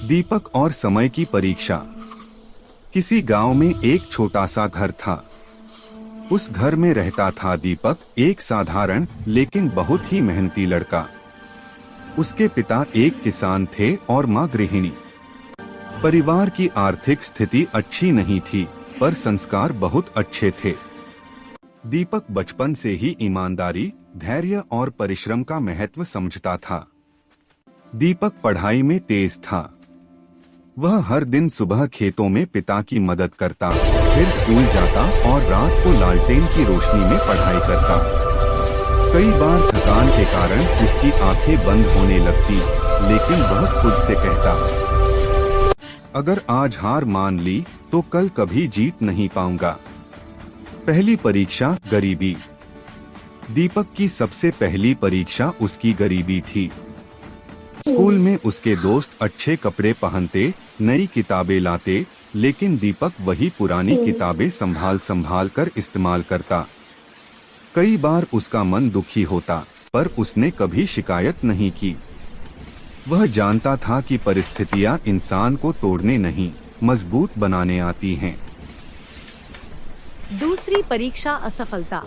दीपक और समय की परीक्षा। किसी गांव में एक छोटा सा घर था। उस घर में रहता था दीपक, एक साधारण लेकिन बहुत ही मेहनती लड़का। उसके पिता एक किसान थे और मां गृहिणी। परिवार की आर्थिक स्थिति अच्छी नहीं थी, पर संस्कार बहुत अच्छे थे। दीपक बचपन से ही ईमानदारी, धैर्य और परिश्रम का महत्व समझता था। दीपक पढ़ाई में तेज था। वह हर दिन सुबह खेतों में पिता की मदद करता, फिर स्कूल जाता और रात को लालटेन की रोशनी में पढ़ाई करता। कई बार थकान के कारण उसकी आंखें बंद होने लगती, लेकिन वह खुद से कहता, अगर आज हार मान ली तो कल कभी जीत नहीं पाऊंगा। पहली परीक्षा, गरीबी। दीपक की सबसे पहली परीक्षा उसकी गरीबी थी। स्कूल में उसके दोस्त अच्छे कपड़े पहनते, नई किताबें लाते, लेकिन दीपक वही पुरानी किताबें संभाल कर इस्तेमाल करता। कई बार उसका मन दुखी होता, पर उसने कभी शिकायत नहीं की। वह जानता था कि परिस्थितियां इंसान को तोड़ने नहीं, मजबूत बनाने आती हैं। दूसरी परीक्षा, असफलता।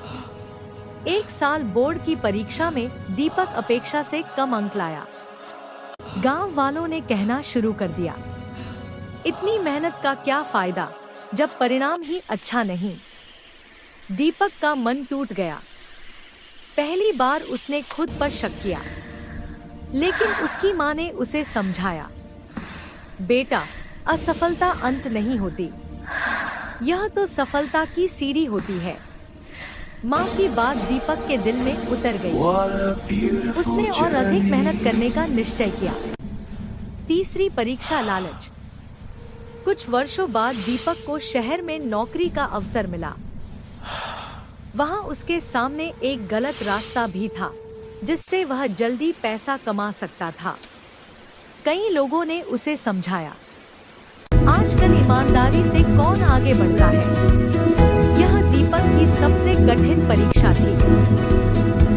एक साल बोर्ड की परीक्षा में दीपक अपेक्षा से कम अंक लाया। गांव वालों ने कहना शुरू कर दिया, इतनी मेहनत का क्या फायदा जब परिणाम ही अच्छा नहीं। दीपक का मन टूट गया। पहली बार उसने खुद पर शक किया, लेकिन उसकी मां ने उसे समझाया, बेटा, असफलता अंत नहीं होती, यह तो सफलता की सीढ़ी होती है। माँ की बात दीपक के दिल में उतर गई। उसने और अधिक मेहनत करने का निश्चय किया। तीसरी परीक्षा, लालच। कुछ वर्षों बाद दीपक को शहर में नौकरी का अवसर मिला। वहाँ उसके सामने एक गलत रास्ता भी था, जिससे वह जल्दी पैसा कमा सकता था। कई लोगों ने उसे समझाया, आजकल ईमानदारी से कौन आगे बढ़ता है। यह दीपक की सबसे कठिन परीक्षा थी।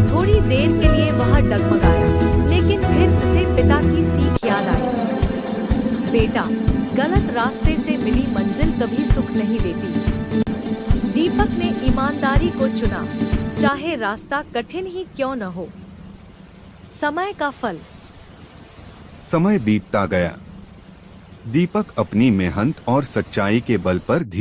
थोड़ी देर के लिए वह डगमगाया, लेकिन फिर उसे पिता की सीख याद आई, बेटा, गलत रास्ते से मिली मंजिल कभी सुख नहीं देती। दीपक ने ईमानदारी को चुना, चाहे रास्ता कठिन ही क्यों न हो। समय का फल। समय बीतता गया। दीपक अपनी मेहनत और सच्चाई के बल पर धीरे